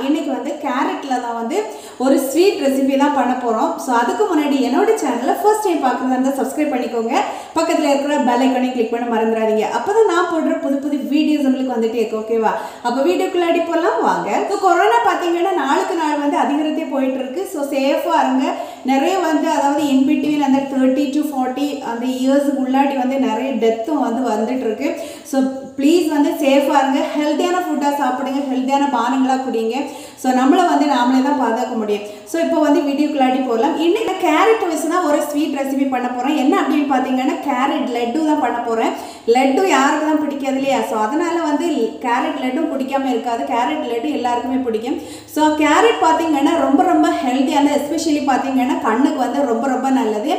இன்னைக்கு வந்து கேரட்ல தான் வந்து ஒரு ஸ்வீட் ரெசிபி தான் பண்ண போறோம். சோ அதுக்கு முன்னாடி என்னோட சேனலை ஃபர்ஸ்ட் டைம் பார்க்கறதா இருந்தா சப்ஸ்கிரைப் பண்ணிக்கோங்க. பக்கத்துல இருக்கிற பெல் ஐகானை கிளிக் பண்ண மறந்துடாதீங்க. அப்பதான் நான் போடுற புது வீடியோஸ் உங்களுக்கு வந்துட்டே இருக்கு. ஓகேவா? அப்ப வீடியோக்குள்ள அடி போலாம் வாங்க. சோ கொரோனா பாத்தீங்கன்னா நாளுக்கு நாள் வந்து அதிகரித்தே போயிட்டு இருக்கு. சோ சேஃபா இருங்க. நிறைய வந்து அதாவது இன் பிட்வீன் அந்த 30 to 40 அந்த இயர்ஸ்க்கு உள்ளாடி வந்து நிறைய டெத்தும் வந்து வந்துட்டு இருக்கு. சோ ப்ளீஸ் வந்து சேஃபா இருங்க. ஹெல்தியான ஃபுட்டா சாப்பிடுங்க. ஹெல்தியான பானங்களா குடிங்க. ஸோ நம்மளை வந்து நாமளே தான் பாதுகாக்க முடியும். ஸோ இப்போ வந்து வீடியோக்குள்ளாடி போகலாம். இன்னைக்கு கேரட் வச்சு தான் ஒரு ஸ்வீட் ரெசிபி பண்ண போகிறேன். என்ன அப்படின்னு பார்த்தீங்கன்னா கேரட் லட்டு தான் பண்ண போகிறேன். லட்டு யாருக்கு தான் பிடிக்காது இல்லையா? ஸோ அதனால வந்து கேரட் லட்டும் பிடிக்காம இருக்காது. கேரட் லட்டு எல்லாருக்குமே பிடிக்கும். ஸோ கேரட் பார்த்தீங்கன்னா ரொம்ப ஹெல்த்தியான, எஸ்பெஷலி பார்த்தீங்கன்னா கண்ணுக்கு வந்து ரொம்ப நல்லது.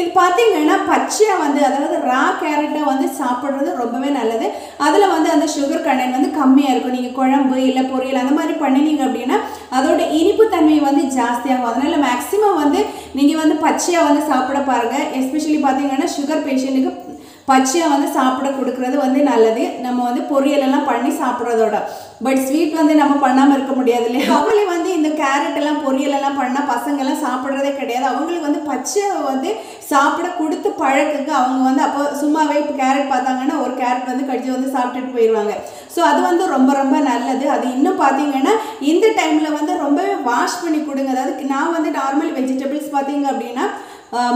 இது பார்த்தீங்கன்னா பச்சையாக வந்து அதாவது ரா கேரட்டை வந்து சாப்பிட்றது ரொம்பவே நல்லது. அதில் வந்து அந்த சுகர் கண்டென்ட் வந்து கம்மியாக இருக்கும். நீங்கள் குழம்பு இல்லை பொரியல் அந்த மாதிரி பண்ணினீங்க அப்படின்னா அதோட இனிப்பு தன்மை வந்து ஜாஸ்தியாகும். அதனால மேக்ஸிமம் வந்து நீங்கள் வந்து பச்சையாக வந்து சாப்பிட பாருங்கள். எஸ்பெஷலி பார்த்தீங்கன்னா சுகர் பேஷண்ட்டுக்கு பச்சையாக வந்து சாப்பிட கொடுக்குறது வந்து நல்லது. நம்ம வந்து பொரியலெல்லாம் பண்ணி சாப்பிட்றதோட பட் ஸ்வீட் வந்து நம்ம பண்ணாமல் இருக்க முடியாது இல்லையா? அவங்களே வந்து இந்த கேரட் எல்லாம் பொரியலெல்லாம் பண்ணால் பசங்கள்லாம் சாப்பிட்றதே கிடையாது. அவங்களுக்கு வந்து பச்சை வந்து சாப்பிட கொடுத்து பழக்குக்கு அவங்க வந்து அப்போ சும்மாவே இப்போ கேரட் பார்த்தாங்கன்னா ஒரு கேரட் வந்து கடிச்சு வந்து சாப்பிட்டுட்டு போயிடுவாங்க. ஸோ அது வந்து ரொம்ப நல்லது. அது இன்னும் பார்த்தீங்கன்னா இந்த டைமில் வந்து ரொம்பவே வாஷ் பண்ணி கொடுங்க. அதாவது நான் வந்து நார்மல் வெஜிடபிள்ஸ் பார்த்தீங்க அப்படின்னா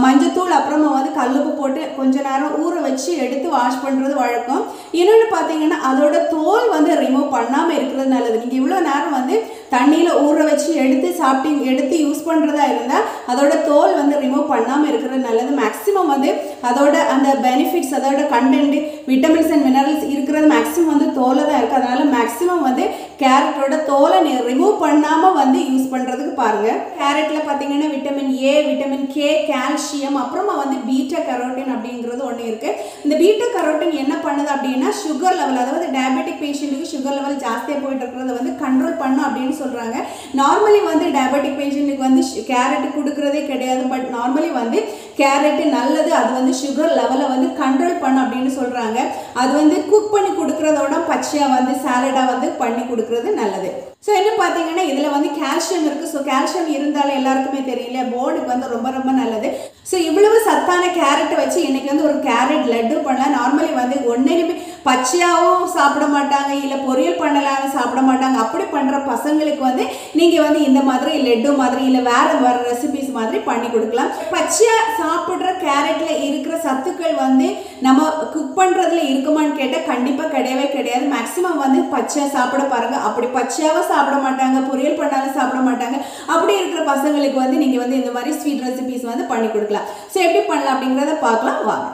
மஞ்சத்தூள் அப்புறமா வந்து கல்லுப்பு போட்டு கொஞ்ச நேரம் ஊற வச்சு எடுத்து வாஷ் பண்ணுறது வழக்கம். இன்னொன்று பார்த்தீங்கன்னா அதோட தோல் வந்து ரிமூவ் பண்ணாமல் இருக்கிறது நல்லது. நீங்கள் இவ்வளோ நேரம் வந்து தண்ணியில் ஊற வச்சு எடுத்து யூஸ் பண்ணுறதா இருந்தால் அதோட தோல் வந்து ரிமூவ் பண்ணாமல் இருக்கிறது நல்லது. மேக்ஸிமம் வந்து அதோட அந்த பெனிஃபிட்ஸ் அதோட கண்டென்ட் விட்டமின்ஸ் அண்ட் மினரல்ஸ் இருக்கிறது மேக்ஸிமம் வந்து தோலை தான் இருக்குது. அதனால மேக்ஸிமம் வந்து கேரட்டோட தோலை ரிமூவ் பண்ணாமல் வந்து யூஸ் பண்ணுறதுக்கு பாருங்கள். கேரட்டில் பார்த்தீங்கன்னா vitamin A, vitamin K, calcium, அப்புறமா வந்து பீட்டா கரோட்டின் அப்படிங்கிறது ஒன்று இருக்குது. இந்த பீட்டா கரோட்டின் என்ன பண்ணுது அப்படின்னா சுகர் லெவல், அதாவது டயபெட்டிக் பேஷண்ட்டுக்கு சுகர் லெவல் ஜாஸ்தியாக போயிட்டு இருக்கிறத வந்து கண்ட்ரோல் பண்ணும் அப்படின்னு சொல்கிறாங்க. நார்மலி வந்து டயபெட்டிக் பேஷண்ட்டுக்கு வந்து கேரட் கொடுக்குறதே கிடையாது. பட் நார்மலி வந்து கேரட் நல்லது. அது வந்து சுகர் லெவலை வந்து கண்ட்ரோல் பண்ணும் அப்படின்னு சொல்கிறாங்க. அது வந்து குக் பண்ணி கொடுக்குறதோட பச்சையாக வந்து சாலடாக வந்து பண்ணி கொடுக்குறது நல்லது. ஸோ என்ன பார்த்தீங்கன்னா இதில் வந்து கால்சியம் இருக்குது. ஸோ கால்சியம் இருந்தாலும் எல்லாருக்குமே தெரியல, போனுக்கு வந்து ரொம்ப நல்லது. ஸோ இவ்வளவு சத்தான கேரட்டை வச்சு இன்னைக்கு வந்து ஒரு கேரட் லட்டு பண்ணலாம். நார்மலி வந்து ஒன்றுமே பச்சையாகவும் சாப்பிட மாட்டாங்க, இல்லை பொரியல் பண்ணலான்னு சாப்பிட மாட்டாங்க. அப்படி பண்ணுற பசங்களுக்கு வந்து நீங்கள் வந்து இந்த மாதிரி லட்டு மாதிரி இல்லை வேற ரெசிபிஸ் மாதிரி பண்ணி கொடுக்கலாம். பச்சையாக சாப்பிட்ற கேரட்டில் இருக்கிற சத்துக்கள் வந்து நம்ம குக் பண்ணுறதுல இருக்குமான்னு கேட்டால் கண்டிப்பாக கிடையாது. மேக்ஸிமம் வந்து பச்சையாக சாப்பிட பாருங்கள். அப்படி பச்சையாக சாப்பிட மாட்டாங்க, பொரியல் பண்ணாலும் சாப்பிட மாட்டாங்க. அப்படி இருக்கிற பசங்களுக்கு வந்து நீங்கள் வந்து இந்த மாதிரி ஸ்வீட் ரெசிபிஸ் வந்து பண்ணி கொடுக்கலாம். ஸோ எப்படி பண்ணலாம் அப்படிங்கிறத பார்க்கலாம் வாங்க.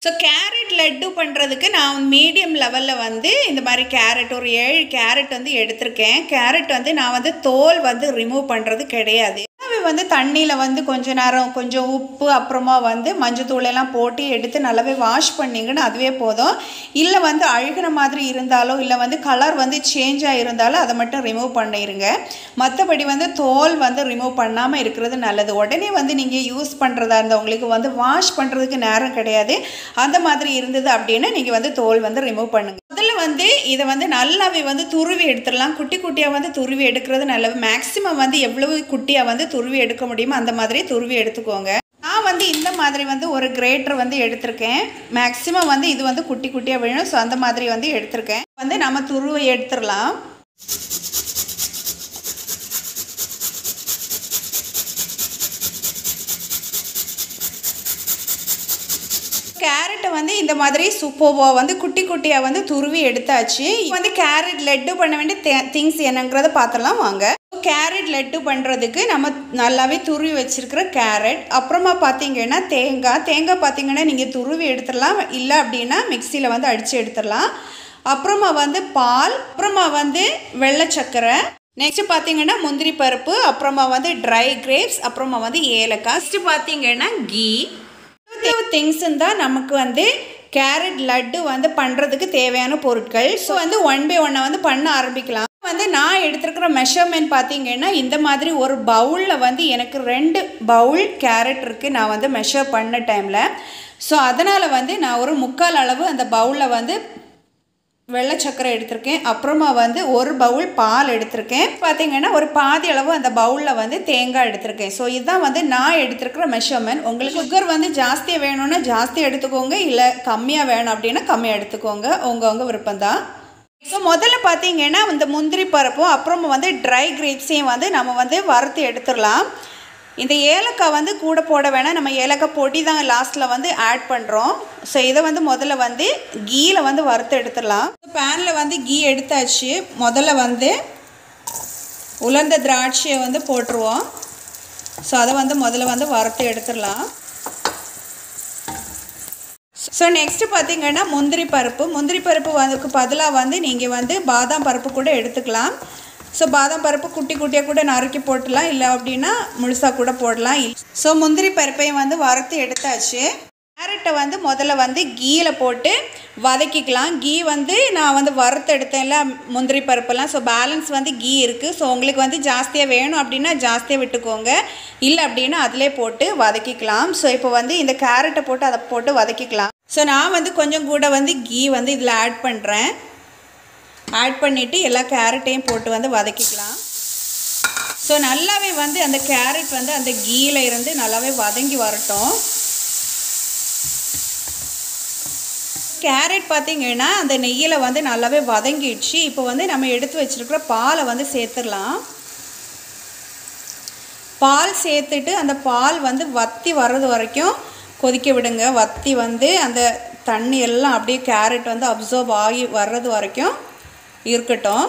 ஸோ கேரட் லட்டு பண்ணுறதுக்கு நான் மீடியம் லெவலில் வந்து இந்த மாதிரி கேரட் ஒரு 7 கேரட் வந்து எடுத்திருக்கேன். கேரட் வந்து நான் வந்து தோல் வந்து ரிமூவ் பண்ணுறது கிடையாது. வந்து தண்ணியில் வந்து கொஞ்சம் உப்பு அப்புறமா வந்து மஞ்சத்தூள் எல்லாம் போட்டு எடுத்து நல்லாவே வாஷ் பண்ணிங்கன்னா அதுவே போதும். இல்லை வந்து அழுகிற மாதிரி இருந்தாலோ இல்லை வந்து கலர் வந்து சேஞ்ச் ஆகிருந்தாலும் அதை மட்டும் ரிமூவ் பண்ணிடுங்க. மற்றபடி வந்து தோல் வந்து ரிமூவ் பண்ணாமல் இருக்கிறது நல்லது. உடனே வந்து நீங்கள் யூஸ் பண்ணுறதா இருந்தால் உங்களுக்கு வந்து வாஷ் பண்ணுறதுக்கு நேரம் கிடையாது. அந்த மாதிரி இருந்தது அப்படின்னா நீங்கள் வந்து தோல் வந்து ரிமூவ் பண்ணுங்கள். முதல்ல வந்து இதை வந்து நல்லாவே வந்து துருவி எடுத்துடலாம். குட்டியாக வந்து துருவி எடுக்கிறது நல்லது. மேக்ஸிமம் வந்து எவ்வளவு குட்டியாக வந்து துருவி எடுக்க முடியுமோ அந்த மாதிரி துருவி எடுத்துக்கோங்க. நான் நான் வந்து இந்த மாதிரி வந்து ஒரு கிரேட்டர் வந்து எடுத்திருக்கேன். மேக்ஸிமம் வந்து இது வந்து குட்டி குட்டியாக விழும். ஸோ அந்த மாதிரி வந்து எடுத்திருக்கேன். வந்து நம்ம துருவை எடுத்துடலாம். கேரட்டை வந்து இந்த மாதிரி சூப்பராக வந்து குட்டி குட்டியாக வந்து துருவி எடுத்தாச்சு. வந்து கேரட் லட்டு பண்ண வேண்டிய திங்ஸ் என்னங்கிறத பார்த்துடலாம் வாங்க. கேரட் லட்டு பண்ணுறதுக்கு நம்ம நல்லாவே துருவி வச்சுருக்கிற கேரட், அப்புறமா பார்த்தீங்கன்னா தேங்காய் பார்த்தீங்கன்னா நீங்கள் துருவி எடுத்துடலாம், இல்லை அப்படின்னா மிக்சியில் வந்து அடித்து எடுத்துடலாம். அப்புறமா வந்து பால், அப்புறமா வந்து வெள்ளை சர்க்கரை, நெக்ஸ்ட்டு பார்த்தீங்கன்னா முந்திரி பருப்பு, அப்புறமா வந்து ட்ரை கிரேப்ஸ், அப்புறமா வந்து ஏலக்காய், நெக்ஸ்ட்டு பார்த்தீங்கன்னா கீ. திங்ஸுன்னு தான் நமக்கு வந்து கேரட் லட்டு வந்து பண்ணுறதுக்கு தேவையான பொருட்கள். ஸோ வந்து 1 by 1 வந்து பண்ண ஆரம்பிக்கலாம். வந்து நான் எடுத்துருக்கிற மெஷர்மெண்ட் பார்த்தீங்கன்னா இந்த மாதிரி ஒரு பவுலில் வந்து எனக்கு 2 பவுல் கேரட் இருக்குது நான் வந்து மெஷர் பண்ண டைமில். ஸோ அதனால் வந்து நான் ஒரு 3/4 அளவு அந்த பவுலில் வந்து வெள்ளை சர்க்கரை எடுத்திருக்கேன். அப்புறமா வந்து ஒரு பவுல் பால் எடுத்திருக்கேன். பார்த்தீங்கன்னா ஒரு பாதி அளவு அந்த பவுலில் வந்து தேங்காய் எடுத்திருக்கேன். ஸோ இதுதான் வந்து நான் எடுத்துருக்கிற மெஷர்மெண்ட். உங்களுக்கு சுகர் வந்து ஜாஸ்தியாக வேணும்னா ஜாஸ்தி எடுத்துக்கோங்க, இல்லை கம்மியாக வேணும் அப்படின்னா கம்மியாக எடுத்துக்கோங்க, உங்கள் விருப்பம்தான். ஸோ முதல்ல பார்த்தீங்கன்னா இந்த முந்திரி பருப்பும் அப்புறமா வந்து ட்ரை கிரேப்ஸையும் வந்து நம்ம வந்து வறுத்து எடுத்துடலாம். இந்த ஏலக்காய் வந்து கூட போட வேணாம், நம்ம ஏலக்காய் பொடி தான் லாஸ்ட்டில் வந்து ஆட் பண்ணுறோம். ஸோ இதை வந்து முதல்ல வந்து கீயில் வந்து வறுத்து எடுத்துடலாம். பேனில் வந்து கீ எடுத்தாச்சு. முதல்ல வந்து உலர்ந்த திராட்சையை வந்து போட்டுருவோம். ஸோ அதை வந்து முதல்ல வந்து வறுத்து எடுத்துடலாம். ஸோ நெக்ஸ்ட்டு பார்த்தீங்கன்னா முந்திரி பருப்பு அதுக்கு பதிலாக வந்து நீங்கள் வந்து பாதாம் பருப்பு கூட எடுத்துக்கலாம். ஸோ பாதாம் பருப்பு குட்டி குட்டியாக கூட நறுக்கி போட்டுடலாம், இல்லை அப்படின்னா முழுசாக கூட போடலாம். ஸோ முந்திரி பருப்பையும் வந்து வறுத்து எடுத்தாச்சு. கேரட்டை வந்து முதல்ல வந்து கீயில் போட்டு வதக்கிக்கலாம். கீ வந்து நான் வந்து வறுத்து எடுத்தேன்ல முந்திரி பருப்பெல்லாம், ஸோ பேலன்ஸ் வந்து கீ இருக்குது. ஸோ உங்களுக்கு வந்து ஜாஸ்தியாக வேணும் அப்படின்னா ஜாஸ்தியாக விட்டுக்கோங்க, இல்லை அப்படின்னா அதிலே போட்டு வதக்கிக்கலாம். ஸோ இப்போ வந்து இந்த கேரட்டை போட்டு அதை போட்டு வதக்கிக்கலாம். ஸோ நான் வந்து கொஞ்சம் கூட வந்து கீ வந்து இதில் ஆட் பண்ணுறேன். ஆட் பண்ணிவிட்டு எல்லா கேரட்டையும் போட்டு வந்து வதக்கிக்கலாம். ஸோ நல்லாவே வந்து அந்த கேரட் வந்து அந்த கீயில் இருந்து நல்லாவே வதங்கி வரட்டும். கேரட் பார்த்திங்கன்னா அந்த நெய்யில் வந்து நல்லாவே வதங்கிடுச்சு. இப்போ வந்து நம்ம எடுத்து வச்சுருக்கிற பாலை வந்து சேர்த்துடலாம். பால் சேர்த்துட்டு அந்த பால் வந்து வற்றி வர்றது வரைக்கும் கொதிக்க விடுங்க. வற்றி வந்து அந்த தண்ணி எல்லாம் அப்படியே கேரட் வந்து அப்சர்வ் ஆகி வர்றது வரைக்கும் இருக்கட்டும்.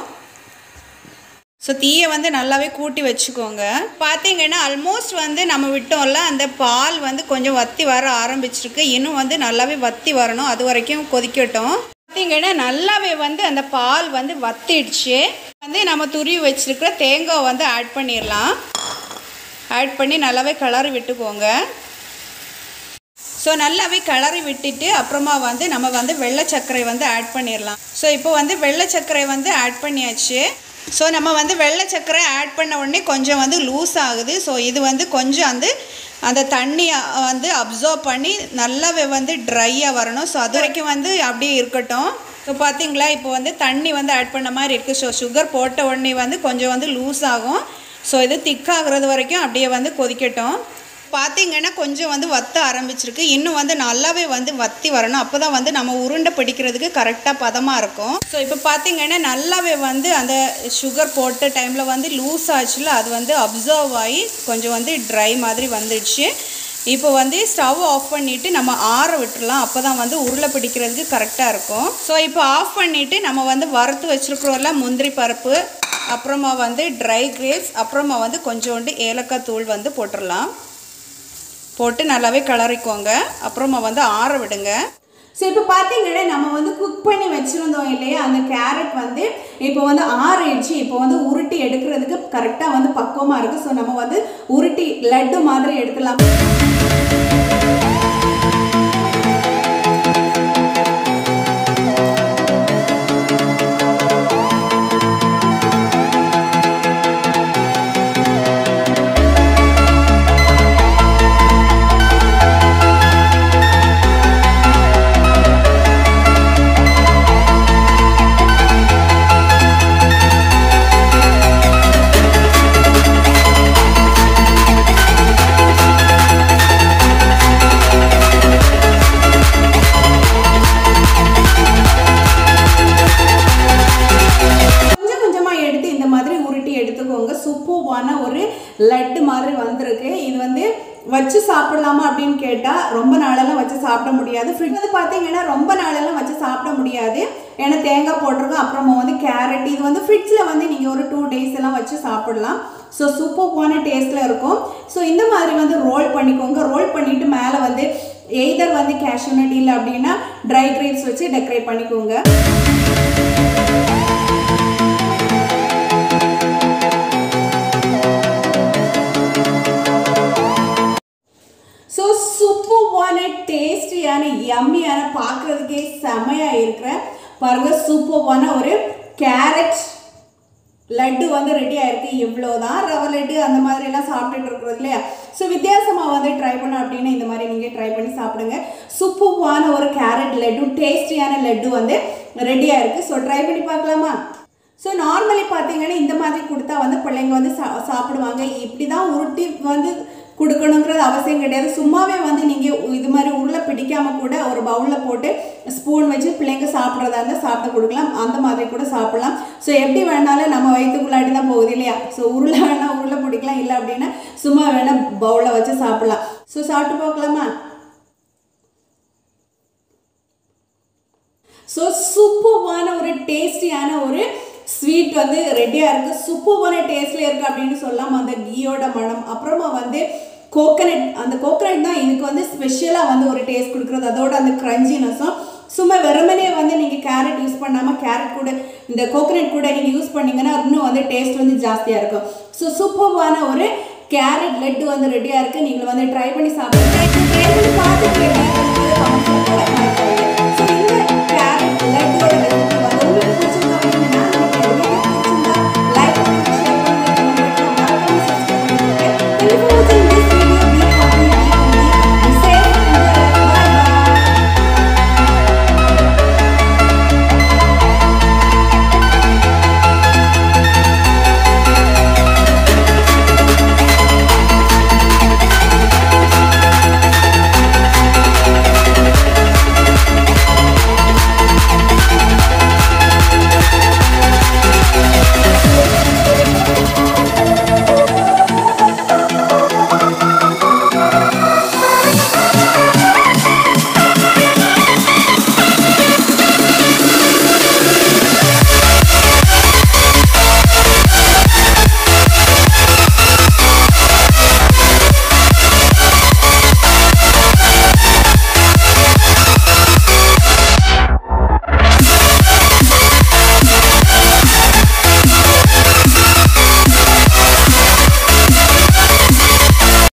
ஸோ தீயை வந்து நல்லாவே கூட்டி வச்சுக்கோங்க. பார்த்தீங்கன்னா ஆல்மோஸ்ட் வந்து நம்ம விட்டோம்ல அந்த பால் வந்து கொஞ்சம் வற்றி வர ஆரம்பிச்சிருக்கு. இன்னும் வந்து நல்லாவே வற்றி வரணும், அது வரைக்கும் கொதிக்கட்டும். பார்த்தீங்கன்னா நல்லாவே வந்து அந்த பால் வந்து வற்றிடுச்சு. வந்து நம்ம துருவி வச்சுருக்கிற தேங்காய் வந்து ஆட் பண்ணிடலாம். ஆட் பண்ணி நல்லாவே கிளறி விட்டுக்கோங்க. ஸோ நல்லாவே கிளறி விட்டுட்டு அப்புறமா வந்து நம்ம வந்து வெள்ளை சர்க்கரை வந்து ஆட் பண்ணிடலாம். ஸோ இப்போ வந்து வெள்ளை சர்க்கரை வந்து ஆட் பண்ணியாச்சு. ஸோ நம்ம வந்து வெள்ளை சர்க்கரை ஆட் பண்ண உடனே கொஞ்சம் வந்து லூஸ் ஆகுது. ஸோ இது வந்து கொஞ்சம் வந்து அந்த தண்ணியை வந்து அப்சர்வ் பண்ணி நல்லாவே வந்து ட்ரையாக வரணும். ஸோ அது வரைக்கும் வந்து அப்படியே இருக்கட்டும். ஸோ பார்த்தீங்களா இப்போ வந்து தண்ணி வந்து ஆட் பண்ண மாதிரி இருக்குது. ஸோ சுகர் போட்ட உடனே வந்து கொஞ்சம் வந்து லூஸ் ஆகும். ஸோ இது திக்காகிறது வரைக்கும் அப்படியே வந்து கொதிக்கட்டும். பார்த்தீங்கன்னா கொஞ்சம் வந்து வற்ற ஆரம்பிச்சிருக்கு. இன்னும் வந்து நல்லாவே வந்து வற்றி வரணும். அப்போ தான் வந்து நம்ம உருண்டை பிடிக்கிறதுக்கு கரெக்டாக பதமாக இருக்கும். ஸோ இப்போ பார்த்தீங்கன்னா நல்லாவே வந்து அந்த சுகர் போட்ட டைமில் வந்து லூஸ் ஆச்சுல, அது வந்து அப்சர்வ் ஆகி கொஞ்சம் வந்து ட்ரை மாதிரி வந்துடுச்சு. இப்போ வந்து ஸ்டவ் ஆஃப் பண்ணிவிட்டு நம்ம ஆற விட்டுடலாம். அப்போ தான் வந்து உருளை பிடிக்கிறதுக்கு கரெக்டாக இருக்கும். ஸோ இப்போ ஆஃப் பண்ணிவிட்டு நம்ம வந்து வறுத்து வச்சுருக்கிறோம்ல முந்திரி பருப்பு, அப்புறமா வந்து ட்ரை கிரேப்ஸ், அப்புறமா வந்து கொஞ்சோண்டு ஏலக்காய் தூள் வந்து போட்டுடலாம். போட்டு நல்லாவே கிளறிக்கோங்க. அப்புறமா வந்து ஆற விடுங்க. ஸோ இப்போ பார்த்தீங்கன்னா நம்ம வந்து குக் பண்ணி வச்சுருந்தோம் இல்லையா, அந்த கேரட் வந்து இப்போ வந்து ஆறிடுச்சு. இப்போ வந்து உருட்டி எடுக்கிறதுக்கு கரெக்டாக வந்து பக்குவமாக இருக்குது. ஸோ நம்ம வந்து உருட்டி லட்டு மாதிரி எடுக்கலாம். வச்சு சாப்பிடலாமா அப்படின்னு கேட்டால் ரொம்ப நாளெல்லாம் வச்சு சாப்பிட முடியாது. ஃப்ரிட்ஜ் வந்து பார்த்தீங்கன்னா ரொம்ப நாளெல்லாம் வச்சு சாப்பிட முடியாது. ஏன்னா தேங்காய் போட்டிருக்கோம், அப்புறமா வந்து கேரட், இது வந்து ஃப்ரிட்ஜில் வந்து நீங்கள் ஒரு 2 days எல்லாம் வச்சு சாப்பிடலாம். ஸோ சூப்பர்வான டேஸ்ட்டில் இருக்கும். ஸோ இந்த மாதிரி வந்து ரோல் பண்ணிக்கோங்க. ரோல் பண்ணிவிட்டு மேலே வந்து எய்தர் வந்து கேஷ்யூ நட் இல்லை அப்படின்னா ட்ரை கிரேப்ஸ் வச்சு டெக்கரேட் பண்ணிக்கோங்க. ஸோ சூப்பர்வான டேஸ்டியான யம்மியான பார்க்குறதுக்கே செமையாக இருக்கிற பாருங்கள் சூப்பர்வான ஒரு கேரட் லட்டு வந்து ரெடி ஆயிருக்கு. இவ்வளோதான் ரவை லட்டு அந்த மாதிரிலாம் சாப்பிட்டுட்டு இருக்கிறது இல்லையா. ஸோ வித்தியாசமாக வந்து ட்ரை பண்ண அப்படின்னு இந்த மாதிரி நீங்கள் ட்ரை பண்ணி சாப்பிடுங்க. சூப்பர்வான ஒரு கேரட் லட்டு, டேஸ்டியான லட்டு வந்து ரெடியாக இருக்குது. ஸோ ட்ரை பண்ணி பார்க்கலாமா? ஸோ நார்மலி பார்த்தீங்கன்னா இந்த மாதிரி கொடுத்தா வந்து பிள்ளைங்க வந்து சாப்பிடுவாங்க. இப்படி தான் உருட்டி வந்து கொடுக்கணுங்கிறது அவசியம் கிடையாது. சும்மாவே வந்து நீங்கள் இது மாதிரி உருளை பிடிக்காமல் கூட ஒரு பவுலில் போட்டு ஸ்பூன் வச்சு பிள்ளைங்க சாப்பிட்றதா இருந்தால் சாப்பிட கொடுக்கலாம். அந்த மாதிரி கூட சாப்பிடலாம். ஸோ எப்படி வேணாலும் நம்ம வயிற்றுக்குள்ளாடி தான் போகுது இல்லையா. ஸோ உருளை வேணால் உருளை பிடிக்கலாம், இல்லை அப்படின்னா சும்மா வேணால் பவுலில் வச்சு சாப்பிடலாம். ஸோ சாப்பிட்டு பார்க்கலாமா? ஸோ சூப்பர்வான ஒரு டேஸ்டியான ஒரு ஸ்வீட் வந்து ரெடியாக இருக்குது. சூப்பர்வான டேஸ்ட்டில் இருக்குது அப்படின்னு சொல்லலாம். அந்த கீயோட மனம், அப்புறமா வந்து கோகனட், அந்த கோகனட் தான் இதுக்கு வந்து ஸ்பெஷலாக வந்து ஒரு டேஸ்ட் கொடுக்குறது. அதோட அந்த க்ரன்ச்சினஸும் சும்மா வெறுமனே வந்து நீங்கள் கேரட் யூஸ் பண்ணாமல் கேரட் கூட இந்த கோகனட் கூட நீங்கள் யூஸ் பண்ணிங்கன்னா இன்னும் வந்து டேஸ்ட் வந்து ஜாஸ்தியாக இருக்கும். ஸோ சூப்பர்வான ஒரு கேரட் லட்டு வந்து ரெடியாக இருக்குது. நீங்கள் வந்து ட்ரை பண்ணி சாப்பிடுங்க. ட்ரை பண்ணி பார்த்துட்டு